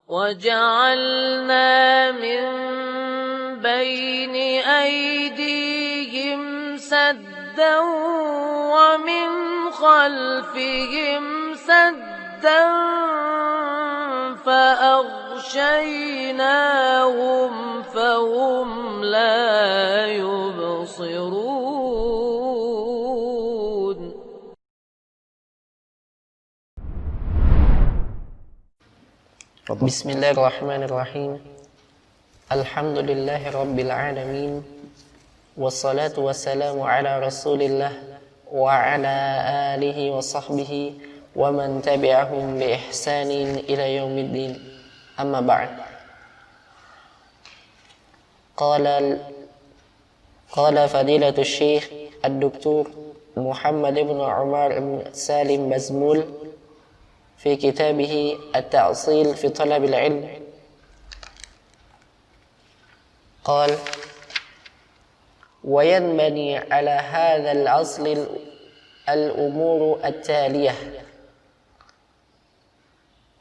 وجعلنا من بين أيديهم سدا ومن خلفهم سدا فأغشيناهم فهم لا يبصرون. Bismillahirrahmanirrahim. Alhamdulillahi rabbil alamin. Wassalatu wassalamu ala rasulillah wa ala alihi wa sahbihi wa man tabi'ahum bi ihsanin ila yaumiddin. Amma ba'd. Qala fadilatu syekh ad-doktor Muhammad ibn Umar ibn Salim Bazmul في كتابه التأصيل في طلب العلم قال: وينبني على هذا الأصل الأمور التالية.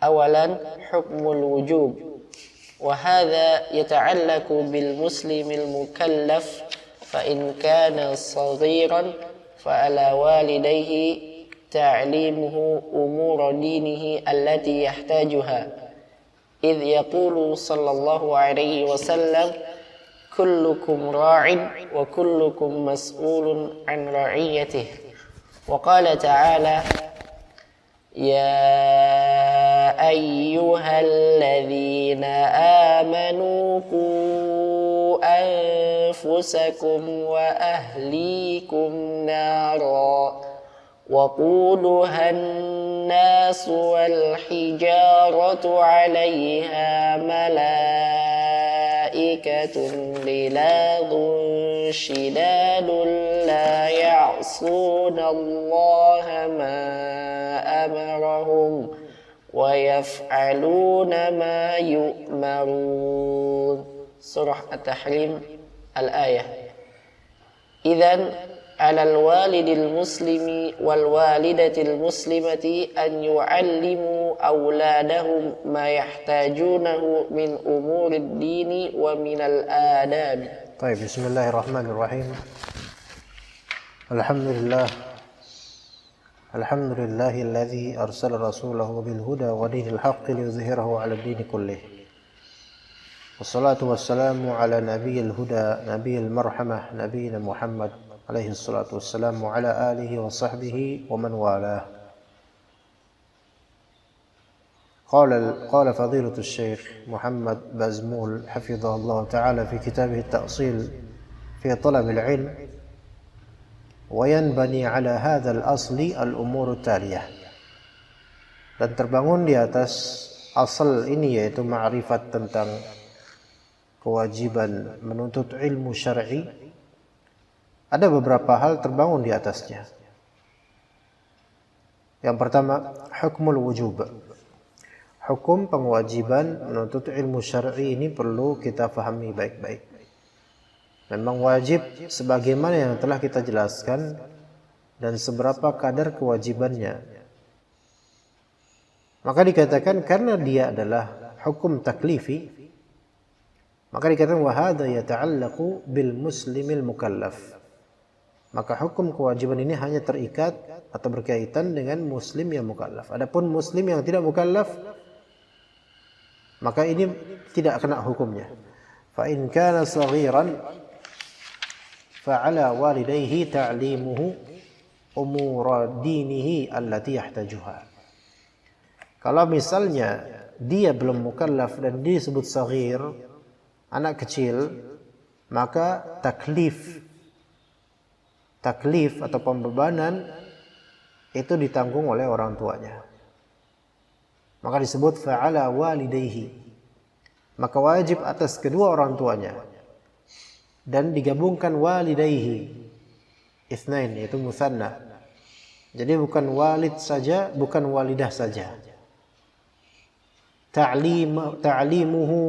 أولا حكم الوجوب، وهذا يتعلق بالمسلم المكلف، فإن كان صغيرا فعلى والديه تعليمه أمور دينه التي يحتاجها، إذ يقول صلى الله عليه وسلم: كلكم راع وكلكم مسؤول عن رعيته. وقال تعالى: يا أيها الذين آمنوا قوا أنفسكم وأهليكم نارا وقودها الناس والحجارة عليها ملائكة غلاظ شداد لا يعصون الله ما أمرهم ويفعلون ما يؤمرون. Surah At-Tahrim Al-Ayah. Idzan على الوالد المسلم والوالدة المسلمة أن يعلموا أولادهم ما يحتاجونه من أمور الدين ومن الآداب. طيب، بسم الله الرحمن الرحيم. الحمد لله الذي أرسل رسوله بالهدى ودين الحق ليظهره على الدين كله. والصلاة والسلام على نبي الهدى نبي المرحمة نبينا محمد عليه الصلاة والسلام وعلى آله وصحبه ومن والاه. قال فضيلة الشيخ محمد بازمول حفظه الله تعالى في كتابه التأصيل في طلب العلم: وينبني على هذا الأصل الأمور التالية. Dan terbangun di atas asal ini, yaitu ma'rifat tentang kewajiban menuntut ilmu syar'i, ada beberapa hal terbangun di atasnya. Yang pertama, hukmul wujub. Hukum pengewajiban menuntut ilmu syar'i ini perlu kita fahami baik-baik. Memang wajib sebagaimana yang telah kita jelaskan dan seberapa kadar kewajibannya. Maka dikatakan karena dia adalah hukum taklifi, maka dikatakan wa hadza yata'allaqu bil muslimil mukallaf. Maka hukum kewajiban ini hanya terikat atau berkaitan dengan muslim yang mukallaf. Adapun muslim yang tidak mukallaf, maka ini tidak kena hukumnya. Fa in kana saghiran fa ala walidayhi ta'limuhu umur dinihi allati yahtajuha. Kalau misalnya dia belum mukallaf dan disebut saghir, anak kecil, maka taklif atau pembebanan itu ditanggung oleh orang tuanya. Maka disebut fa'ala walidayhi. Maka wajib atas kedua orang tuanya. Dan digabungkan walidayhi. Itsnain, yaitu musanna. Jadi bukan walid saja, bukan walidah saja. Ta'limuhu,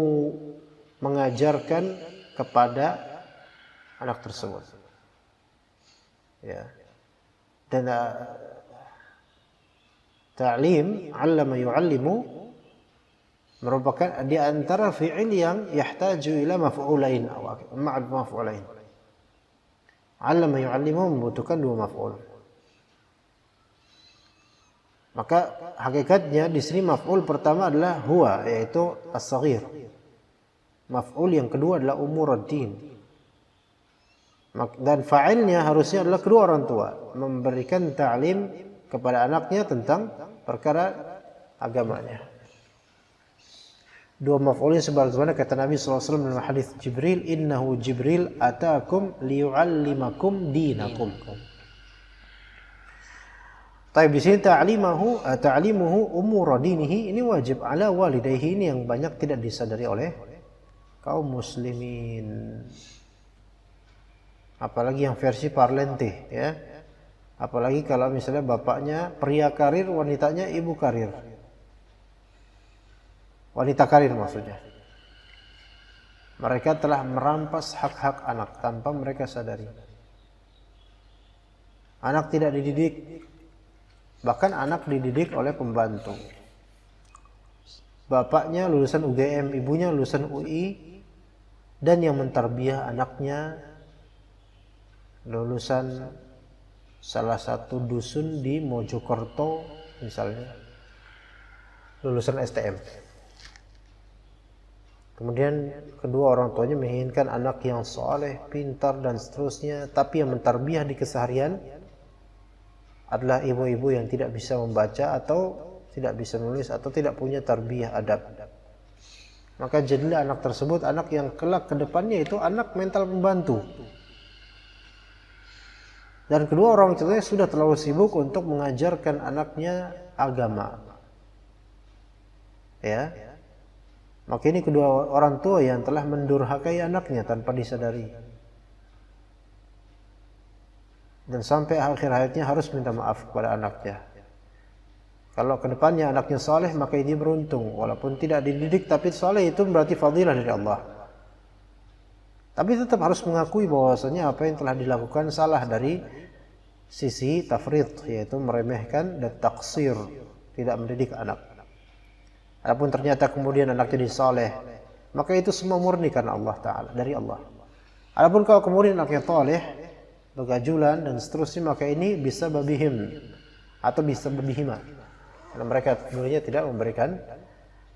mengajarkan kepada anak tersebut. Ya. Dan ta'lim, 'allama yu'allimu, merupakan di antara fi'il yang yahtaju ila maf'ulain aw ma'al maf'ulain. 'Allama yu'allimu membutuhkan dua maf'ul. Maka hakikatnya di sini maf'ul pertama adalah huwa, yaitu as-saghir. Maf'ul yang kedua adalah umuruddin. Dan fa'ilnya harusnya adalah kedua orang tua, memberikan ta'lim kepada anaknya tentang perkara agamanya. Dua maf'ulin sebagaimana kata Nabi SAW dalam hadis Jibril, innahu Jibril atakum liyu'allimakum dinakum. Tapi di sini ta'limuhu umur dinihi ini wajib ala walidayhi, ini yang banyak tidak disadari oleh kaum muslimin. Apalagi yang versi parlente, ya. Apalagi kalau misalnya bapaknya pria karir, wanitanya ibu karir. Wanita karir maksudnya. Mereka telah merampas hak-hak anak tanpa mereka sadari. Anak tidak dididik, bahkan anak dididik oleh pembantu. Bapaknya lulusan UGM, ibunya lulusan UI, dan yang mentarbiyah anaknya lulusan salah satu dusun di Mojokerto misalnya, lulusan STM. Kemudian kedua orang tuanya menginginkan anak yang soleh, pintar dan seterusnya, tapi yang mentarbiyah di keseharian adalah ibu-ibu yang tidak bisa membaca atau tidak bisa menulis atau tidak punya tarbiyah adab. Maka jadilah anak tersebut anak yang kelak ke depannya itu anak mental pembantu. Dan kedua orang tuanya sudah terlalu sibuk untuk mengajarkan anaknya agama. Ya. Maka ini kedua orang tua yang telah mendurhakai anaknya tanpa disadari. Dan sampai akhir hayatnya harus minta maaf kepada anaknya. Kalau kedepannya anaknya saleh, maka dia beruntung. Walaupun tidak dididik tapi saleh, itu berarti fadilah dari Allah. Tapi tetap harus mengakui bahwasanya apa yang telah dilakukan salah dari sisi tafrid, yaitu meremehkan dan taksir, tidak mendidik anak. Adapun ternyata kemudian anak jadi saleh, maka itu semua murni karena Allah Ta'ala, dari Allah. Adapun kalau kemudian anaknya saleh, begajulan dan seterusnya, maka ini bisa babihim atau bisa babihima. Karena mereka dulunya tidak memberikan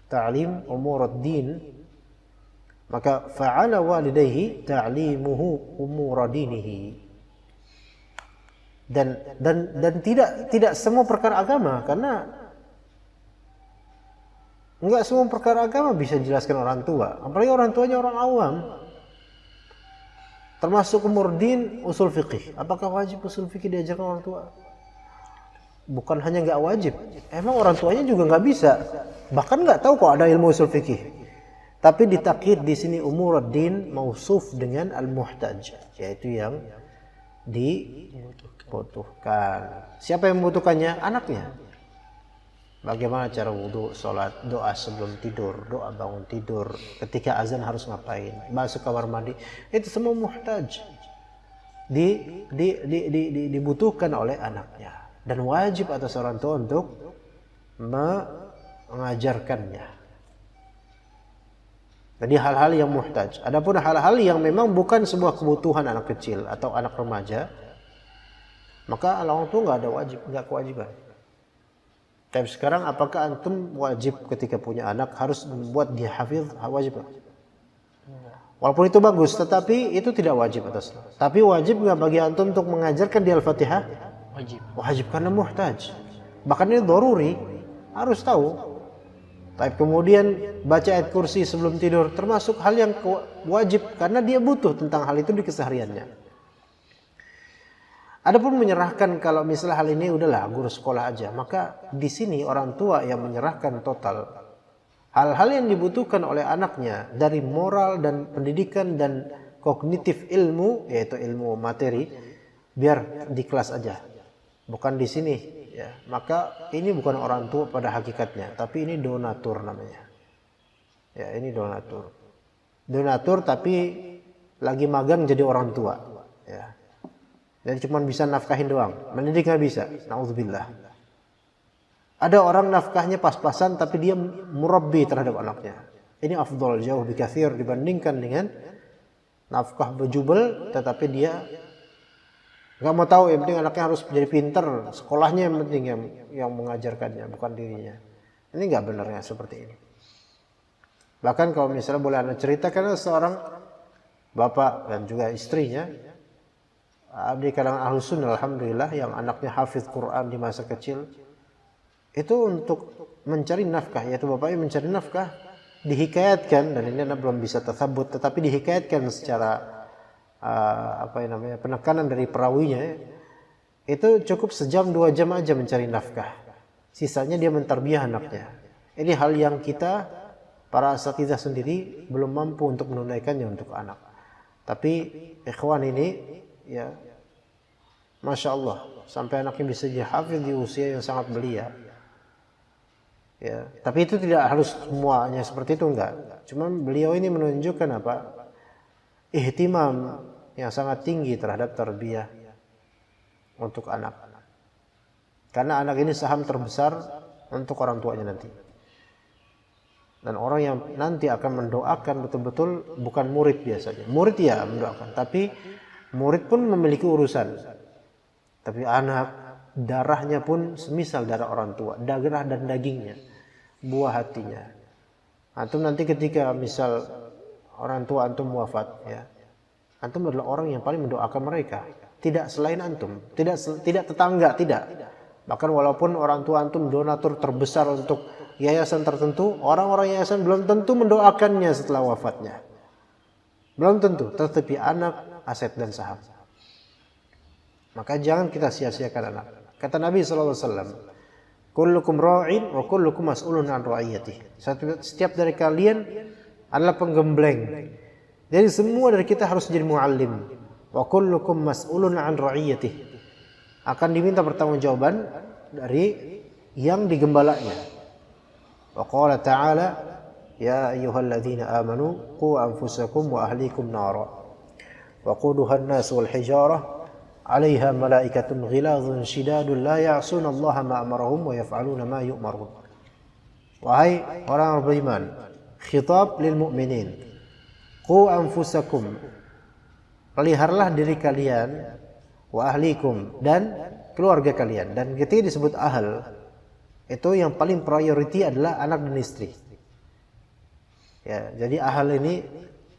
ta'lim umuruddin, maka fa'ala walidayhi ta'limuhu umuruddinihi. Dan tidak semua perkara agama, karena enggak semua perkara agama bisa dijelaskan orang tua. Apalagi orang tuanya orang awam. Termasuk umur din, usul fikih. Apakah wajib usul fikih diajarkan orang tua? Bukan hanya enggak wajib. Emang orang tuanya juga enggak bisa. Bahkan enggak tahu kok ada ilmu usul fikih. Tapi ditakhid di sini umur din mausuf dengan al-muhtaj, yaitu yang dibutuhkan. Siapa yang membutuhkannya? Anaknya. Bagaimana cara wudu, sholat, doa sebelum tidur, doa bangun tidur, ketika azan harus ngapain, masuk kamar mandi, itu semua muhtaj, dibutuhkan oleh anaknya, dan wajib atas orang tua untuk mengajarkannya. Jadi hal-hal yang muhtaj. Adapun hal-hal yang memang bukan sebuah kebutuhan anak kecil atau anak remaja, maka orang tua nggak kewajiban. Tapi sekarang apakah antum wajib ketika punya anak harus membuat dia hafiz? Wajib. Walaupun itu bagus, tetapi itu tidak wajib atas. Tapi wajib nggak bagi antum untuk mengajarkan dia Al-Fatihah? Wajib. Wajib karena muhtaj. Bahkan ini daruri, harus tahu. Tapi kemudian baca ayat kursi sebelum tidur termasuk hal yang wajib karena dia butuh tentang hal itu di kesehariannya. Adapun menyerahkan, kalau misalnya hal ini udahlah guru sekolah aja, maka di sini orang tua yang menyerahkan total hal-hal yang dibutuhkan oleh anaknya dari moral dan pendidikan dan kognitif ilmu, yaitu ilmu materi, biar di kelas aja, bukan di sini. Ya, maka ini bukan orang tua pada hakikatnya, tapi ini donatur namanya. Ya, ini donatur. Donatur tapi lagi magang jadi orang tua. Ya. Jadi cuma bisa nafkahin doang, mendidik nggak bisa. Nauzubillah. Ada orang nafkahnya pas-pasan tapi dia murabbi terhadap anaknya. Ini afdal jauh lebih katsir dibandingkan dengan nafkah bejubel tetapi dia nggak mau tahu, yang penting anaknya harus jadi pinter, sekolahnya yang penting yang mengajarkannya, bukan dirinya. Ini nggak benarnya seperti ini. Bahkan kalau misalnya boleh anda ceritakan, seorang bapak dan juga istrinya di kalangan Ahlus Sunnah, alhamdulillah, yang anaknya hafidz Quran di masa kecil, itu untuk mencari nafkah, yaitu bapaknya mencari nafkah, dihikayatkan, dan ini anda belum bisa tersebut, tetapi dihikayatkan secara penekanan dari perawinya, itu cukup sejam 2 jam aja mencari nafkah, sisanya dia mentarbiah anaknya. Ini hal yang kita para asatidzah sendiri belum mampu untuk menunaikannya untuk anak. Tapi ikhwan ini ya Masya Allah, sampai anaknya bisa jadi hafiz di usia yang sangat belia. Ya, tapi itu tidak harus semuanya seperti itu, enggak. Cuma beliau ini menunjukkan ihtimam yang sangat tinggi terhadap tarbiyah untuk anak. Karena anak ini saham terbesar untuk orang tuanya nanti. Dan orang yang nanti akan mendoakan betul-betul bukan murid biasanya. Murid ya mendoakan, tapi murid pun memiliki urusan. Tapi anak, darahnya pun semisal darah orang tua, darah dan dagingnya, buah hatinya. Antum nanti ketika misal orang tua antum wafat, ya, antum adalah orang yang paling mendoakan mereka, tidak selain antum, tidak tetangga, tidak. Bahkan walaupun orang tua antum donatur terbesar untuk yayasan tertentu, orang-orang yayasan belum tentu mendoakannya setelah wafatnya, belum tentu. Tetapi anak aset dan saham. Maka jangan kita sia-siakan anak. Kata Nabi SAW, kullukum ra'in wa kullukum mas'ulun an ra'iyatihi. Setiap dari kalian adalah penggembleng. Jadi semua dari kita harus jadi muallim. Wa kullukum mas'ulun an ra'iyatihi. Akan diminta pertanggungjawaban dari yang digembalanya. Wa qala ta'ala, ya ayyuhalladzina amanu qu anfusakum wa ahlikum nara. Wa quduha an-nas wal hijarah 'alaiha malaikatun ghilazun shidadun la ya'suna Allah ma amarahum wa yaf'aluna ma yu'marun. Wahai orang beriman, khitab lil mu'minin, qu anfusakum, peliharalah diri kalian, wa ahlikum, dan keluarga kalian. Dan ketika disebut ahl, itu yang paling priority adalah anak dan istri. Ya, jadi ahl ini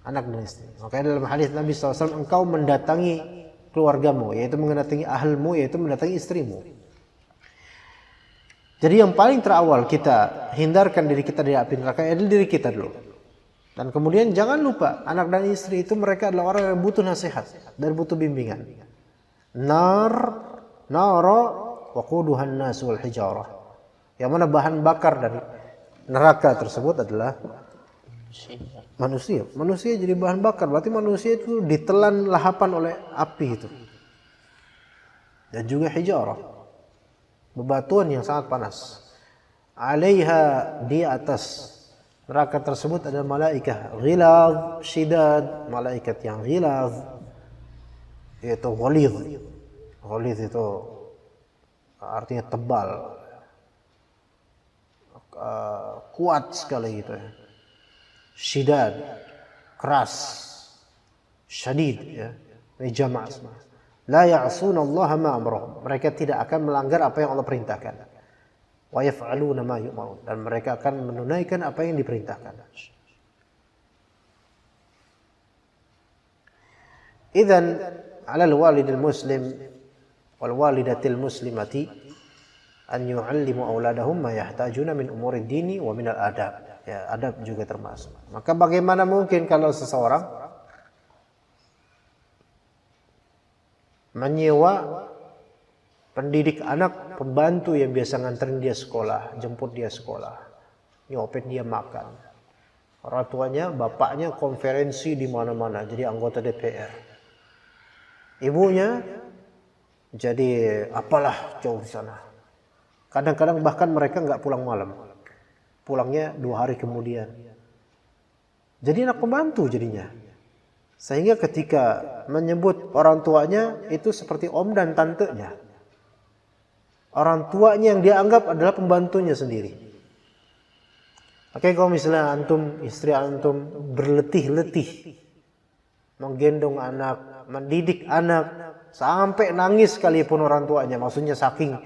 anak dan istri. Makanya dalam hadis Nabi SAW, engkau mendatangi keluargamu, yaitu mendatangi ahlmu, yaitu mendatangi istrimu. Jadi yang paling terawal kita hindarkan diri kita dari api neraka adalah diri kita dulu. Dan kemudian jangan lupa, anak dan istri itu mereka adalah orang yang butuh nasihat dan butuh bimbingan. Nara waquduhan nas wal hijarah. Yang mana bahan bakar dari neraka tersebut adalah manusia. Manusia jadi bahan bakar, berarti manusia itu ditelan lahapan oleh api itu. Dan juga hijarah, bebatuan yang sangat panas. 'Alaiha, di atas neraka tersebut ada malaikat ghilaz shidad, malaikat yang ghilaz yaitu ghalidh. Ghalidh itu artinya tebal, kuat sekali gitu ya. Shidad, keras, syadid, ya. Ini jama' semua. La ya'suna Allah ma amrahum. Mereka tidak akan melanggar apa yang Allah perintahkan. Wa yaf'aluna ma yu'marun. Dan mereka akan menunaikan apa yang diperintahkan. Idzan 'ala al-walidil muslim wal walidatil muslimati an yu'allimu auladahum ma yahtajuna min umurid dini wa min al-adab. Ya, adab juga termasuk. Maka bagaimana mungkin kalau seseorang menyewa pendidik anak, pembantu yang biasa nganterin dia sekolah, jemput dia sekolah, nyopet dia makan. Orang tuanya, bapaknya konferensi di mana-mana, jadi anggota DPR. Ibunya jadi apalah jauh di sana. Kadang-kadang bahkan mereka nggak pulang malam. Pulangnya 2 hari kemudian. Jadi anak pembantu jadinya. Sehingga ketika menyebut orang tuanya itu seperti om dan tantenya. orang tuanya yang dia anggap adalah pembantunya sendiri. Oke, kalau misalnya antum, istri antum berletih-letih menggendong anak, mendidik anak, sampai nangis sekalipun orang tuanya, maksudnya saking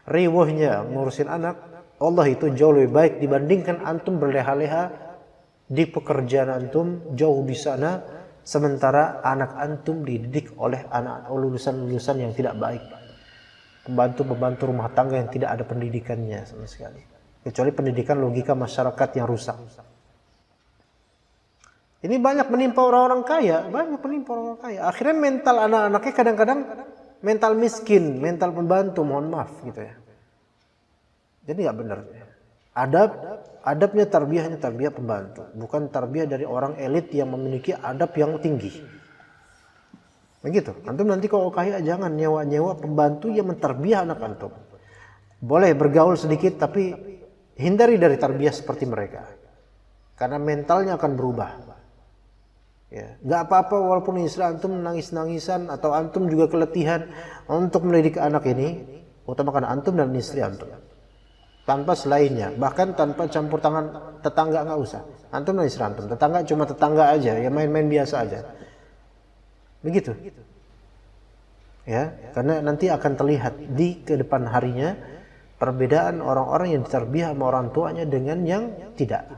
riwahnya ngurusin anak, Allah itu jauh lebih baik dibandingkan antum berleha-leha di pekerjaan antum jauh di sana, sementara anak antum dididik oleh anak lulusan-lulusan yang tidak baik, pembantu-pembantu rumah tangga yang tidak ada pendidikannya sama sekali, kecuali pendidikan logika masyarakat yang rusak. Ini banyak menimpa orang-orang kaya, Akhirnya mental anak-anaknya kadang-kadang mental miskin, mental pembantu, mohon maaf gitu ya. Jadi nggak benar. Adabnya tarbiyahnya tarbiyah pembantu, bukan tarbiyah dari orang elit yang memiliki adab yang tinggi. Begitu. Antum nanti kalau kaya jangan nyewa pembantu yang mentarbiyah anak antum. Boleh bergaul sedikit tapi hindari dari tarbiyah seperti mereka. Karena mentalnya akan berubah. Ya, nggak apa-apa walaupun istri antum nangis-nangisan atau antum juga keletihan untuk mendidik anak ini, utamakan antum dan istri antum. Tanpa selainnya, bahkan tanpa campur tangan tetangga nggak usah. Antum dan istri antum, tetangga cuma tetangga aja, ya main-main biasa aja. Begitu. Ya, karena nanti akan terlihat di kedepan harinya perbedaan orang-orang yang ditarbiyah sama orang tuanya dengan yang tidak.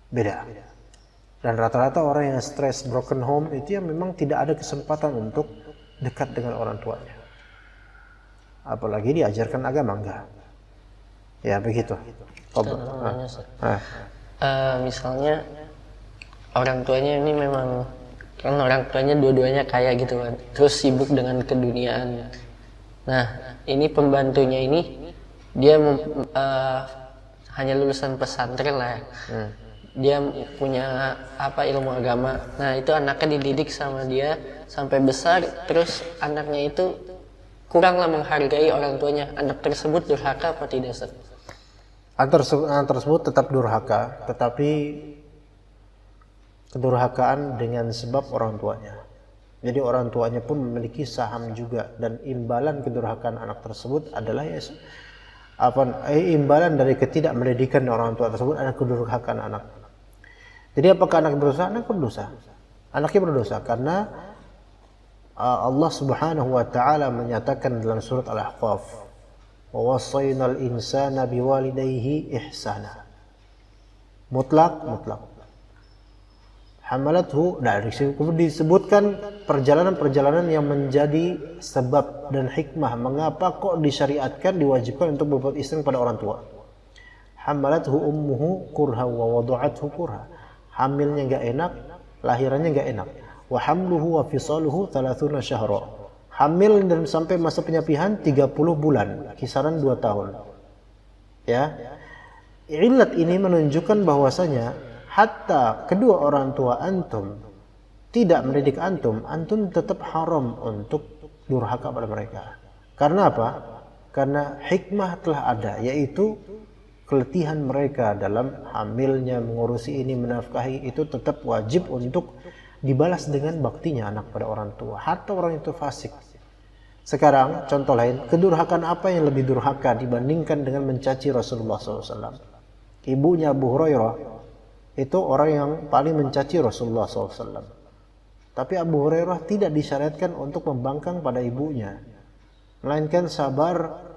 Beda. Dan rata-rata orang yang stres, broken home itu yang memang tidak ada kesempatan untuk dekat dengan orang tuanya. Apalagi diajarkan agama, enggak. Ya begitu. Misalnya orang tuanya ini memang kan orang tuanya dua-duanya kaya gitu kan, terus sibuk dengan keduniaan. Nah ini pembantunya ini dia hanya lulusan pesantren lah ya. Dia punya ilmu agama. Nah itu anaknya dididik sama dia sampai besar, terus anaknya itu kuranglah menghargai orang tuanya. Anak tersebut durhaka apa tidak, Ustaz? Anak tersebut tetap durhaka, tetapi kedurhakaan dengan sebab orang tuanya. Jadi orang tuanya pun memiliki saham juga, dan imbalan kedurhakaan anak tersebut adalah imbalan dari ketidakmendidikan orang tua tersebut adalah kedurhakaan anak. Jadi apakah anak berdosa? Anak berdosa. Anaknya berdosa karena Allah Subhanahu wa taala menyatakan dalam surat Al-Ahqaf, "Wa wassaynal insana biwalidayhi ihsana." Mutlak. Hamalathu, disebutkan perjalanan-perjalanan yang menjadi sebab dan hikmah mengapa kok disyariatkan, diwajibkan untuk berbuat ihsan pada orang tua. Hamalathu ummuhu kurha wa wada'athu kurha. Hamilnya enggak enak, lahirannya enggak enak. Wa hamluhu wa fisaluhu 30 syahra. Hamil dan sampai masa penyapihan 30 bulan, kisaran 2 tahun. Ya. Ilat ini menunjukkan bahwasanya hatta kedua orang tua antum tidak mendidik antum tetap haram untuk durhaka pada mereka. Karena apa? Karena hikmah telah ada, yaitu keletihan mereka dalam hamilnya, mengurusi ini, menafkahi, itu tetap wajib untuk dibalas dengan baktinya anak pada orang tua, hatta orang itu fasik. Sekarang contoh lain, kedurhakaan apa yang lebih durhaka dibandingkan dengan mencaci Rasulullah SAW? Ibunya Abu Hurairah itu orang yang paling mencaci Rasulullah SAW. Tapi Abu Hurairah tidak disyariatkan untuk membangkang pada ibunya, melainkan sabar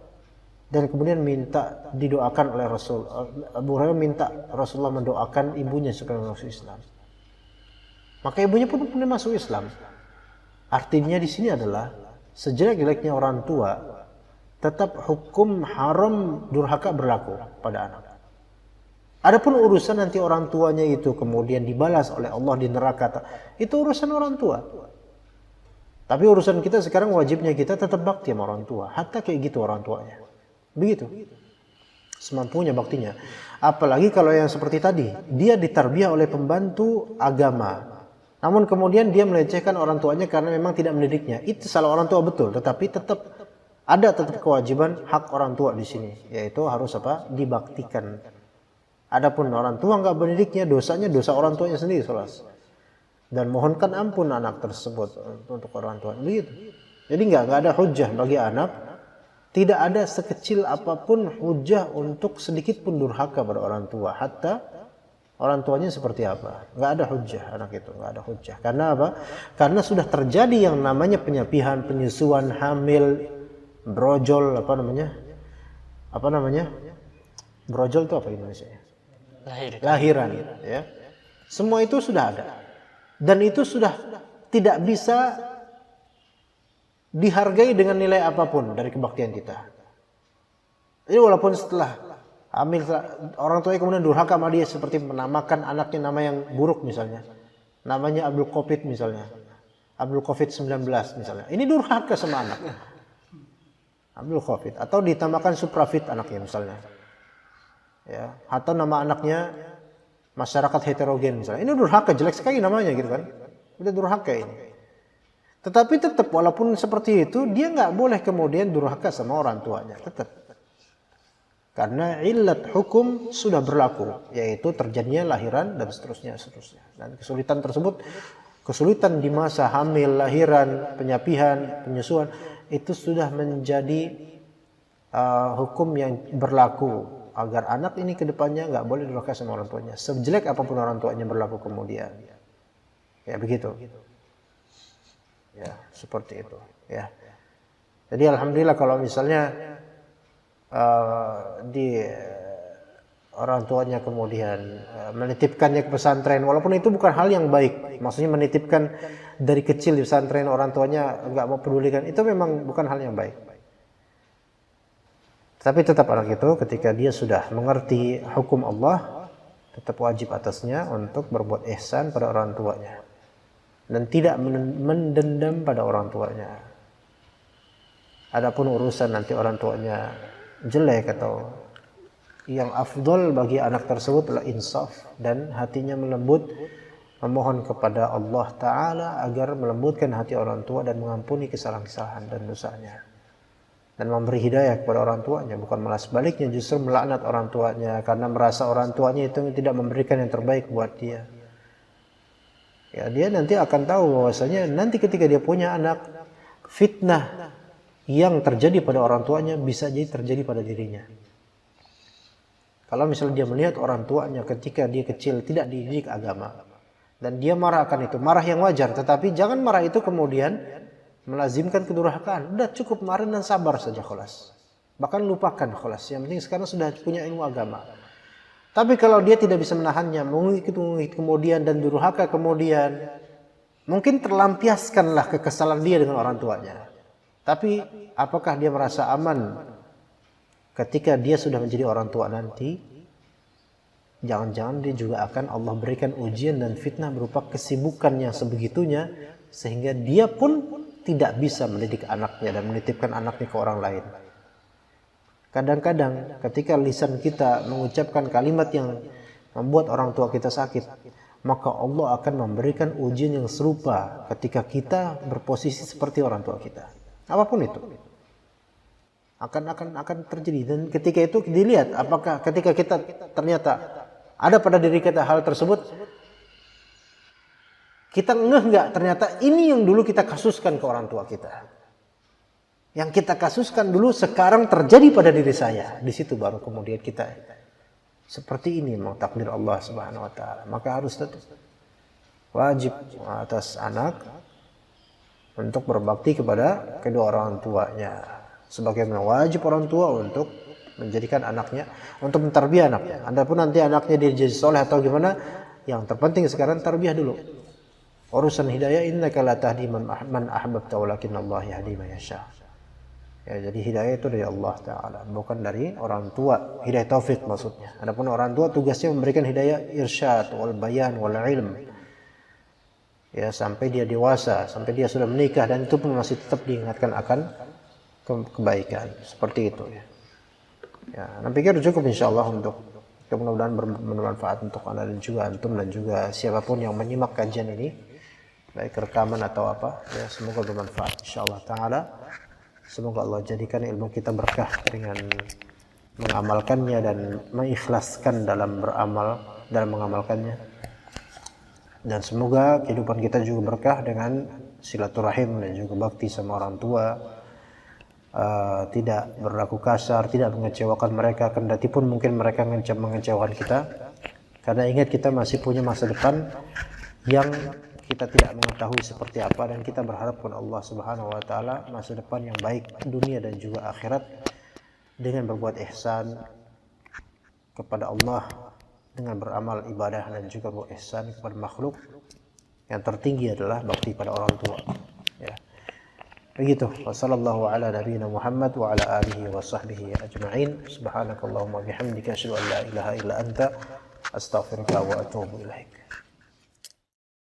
dan kemudian minta didoakan oleh Rasul. Abu Hurairah minta Rasulullah mendoakan ibunya supaya masuk Islam. Maka ibunya pun masuk Islam. Artinya di sini adalah sejelek-jeleknya orang tua, tetap hukum haram durhaka berlaku pada anak. Adapun urusan nanti orang tuanya itu kemudian dibalas oleh Allah di neraka, itu urusan orang tua. Tapi urusan kita sekarang wajibnya kita tetap bakti sama orang tua, hatta kayak gitu orang tuanya. Begitu. Semampunya baktinya. Apalagi kalau yang seperti tadi, dia ditarbiyah oleh pembantu agama. Namun kemudian dia melecehkan orang tuanya karena memang tidak mendidiknya. Itu salah orang tua betul, tetapi tetap ada kewajiban hak orang tua di sini, yaitu harus dibaktikan. Adapun orang tua enggak mendidiknya, dosanya dosa orang tuanya sendiri, Saudara. Dan mohonkan ampun anak tersebut untuk orang tua. Begitu. Jadi enggak ada hujjah bagi anak Tidak ada sekecil apapun hujah untuk sedikit pun durhaka pada orang tua. Hatta orang tuanya seperti apa. Nggak ada hujah anak itu. Nggak ada hujah. Karena apa? Karena sudah terjadi yang namanya penyapihan, penyusuan, hamil, brojol, apa namanya? Brojol itu apa Indonesia? Lahiran. Ya. Semua itu sudah ada. Dan itu sudah tidak bisa dihargai dengan nilai apapun dari kebaktian kita. Jadi walaupun setelah hamil orang tuanya kemudian durhaka sama dia seperti menamakan anaknya nama yang buruk misalnya. Namanya Abdul Covid misalnya. Abdul Covid-19 misalnya. Ini durhaka sama anak. Abdul Covid atau ditamakan Suprafit anaknya misalnya. Ya, atau nama anaknya masyarakat heterogen misalnya. Ini durhaka, jelek sekali namanya gitu kan. Udah durhaka ini. Tetapi tetap walaupun seperti itu, dia nggak boleh kemudian durhaka sama orang tuanya. Tetap. Karena illat hukum sudah berlaku, yaitu terjadinya lahiran dan seterusnya. Dan kesulitan tersebut, kesulitan di masa hamil, lahiran, penyapihan, penyusuan, itu sudah menjadi hukum yang berlaku. Agar anak ini ke depannya nggak boleh durhaka sama orang tuanya. Sejelek apapun orang tuanya berlaku kemudian. Ya begitu. Ya, seperti itu, ya. Jadi alhamdulillah kalau misalnya orang tuanya kemudian menitipkannya ke pesantren, walaupun itu bukan hal yang baik. Maksudnya menitipkan dari kecil di pesantren orang tuanya nggak mau pedulikan, itu memang bukan hal yang baik. Tapi tetap anak itu ketika dia sudah mengerti hukum Allah, tetap wajib atasnya untuk berbuat ihsan pada orang tuanya. Dan tidak mendendam pada orang tuanya. Adapun urusan nanti orang tuanya jelek atau yang afdol bagi anak tersebut adalah insaf dan hatinya melembut, memohon kepada Allah Ta'ala agar melembutkan hati orang tua dan mengampuni kesalahan-kesalahan dan dosanya. Dan memberi hidayah kepada orang tuanya, bukan malah sebaliknya justru melaknat orang tuanya karena merasa orang tuanya itu tidak memberikan yang terbaik buat dia. Ya, dia nanti akan tahu bahwasanya nanti ketika dia punya anak, fitnah yang terjadi pada orang tuanya bisa jadi terjadi pada dirinya. Kalau misalnya dia melihat orang tuanya ketika dia kecil tidak dididik agama dan dia marah akan itu, marah yang wajar, tetapi jangan marah itu kemudian melazimkan kedurhakaan. Udah cukup marah dan sabar saja khalas. Bahkan lupakan khalas. Yang penting sekarang sudah punya ilmu agama. Tapi kalau dia tidak bisa menahannya, mengungkit kemudian dan durhaka kemudian, mungkin terlampiaskanlah kekesalan dia dengan orang tuanya. Tapi apakah dia merasa aman ketika dia sudah menjadi orang tua nanti? Jangan-jangan dia juga akan Allah berikan ujian dan fitnah berupa kesibukan yang sebegitunya sehingga dia pun tidak bisa mendidik anaknya dan menitipkan anaknya ke orang lain. Kadang-kadang ketika lisan kita mengucapkan kalimat yang membuat orang tua kita sakit, maka Allah akan memberikan ujian yang serupa ketika kita berposisi seperti orang tua kita. Apapun itu akan terjadi, dan ketika itu dilihat apakah ketika kita ternyata ada pada diri kita hal tersebut, kita ngeh nggak ternyata ini yang dulu kita kasuskan ke orang tua kita. Yang kita kasuskan dulu sekarang terjadi pada diri saya. Di situ baru kemudian kita seperti ini memang takdir Allah Subhanahu wa taala. Maka harus tetap wajib atas anak untuk berbakti kepada kedua orang tuanya. Sebagaimana wajib orang tua untuk menjadikan anaknya, untuk mentarbiyah anaknya. Adapun nanti anaknya dia jadi soleh atau gimana, yang terpenting sekarang tarbiyah dulu. Urusan hidayah, innaka la tahdi man ahbabta walakin Allah yahdi man yasha. Ya, jadi hidayah itu dari Allah Ta'ala, bukan dari orang tua. Hidayah taufik maksudnya. Adapun orang tua tugasnya memberikan hidayah irsyad wal bayan wal ilm. Ya, sampai dia dewasa, sampai dia sudah menikah, dan itu pun masih tetap diingatkan akan kebaikan. Seperti itu ya. Ya, saya pikir cukup insyaallah untuk mudah-mudahan bermanfaat untuk Anda dan juga antum dan juga siapapun yang menyimak kajian ini, baik rekaman atau apa. Ya, semoga bermanfaat insyaallah Ta'ala. Semoga Allah jadikan ilmu kita berkah dengan mengamalkannya dan mengikhlaskan dalam beramal, dalam mengamalkannya. Dan semoga kehidupan kita juga berkah dengan silaturahim dan juga bakti sama orang tua, tidak berlaku kasar, tidak mengecewakan mereka, kendati pun mungkin mereka mengecewakan kita. Karena ingat, kita masih punya masa depan yang kita tidak mengetahui seperti apa, dan kita berharap kepada Allah Subhanahu wa taala masa depan yang baik dunia dan juga akhirat dengan berbuat ihsan kepada Allah, dengan beramal ibadah dan juga berbuat ihsan kepada makhluk. Yang tertinggi adalah bakti pada orang tua. Ya. Begitu. Wassallallahu ala nabiyyina Muhammad wa ala alihi wa sahbihi ajma'in. Subhanakallahumma bihamdika asyhadu an la ilaha illa anta astaghfiruka wa atubu ilaik.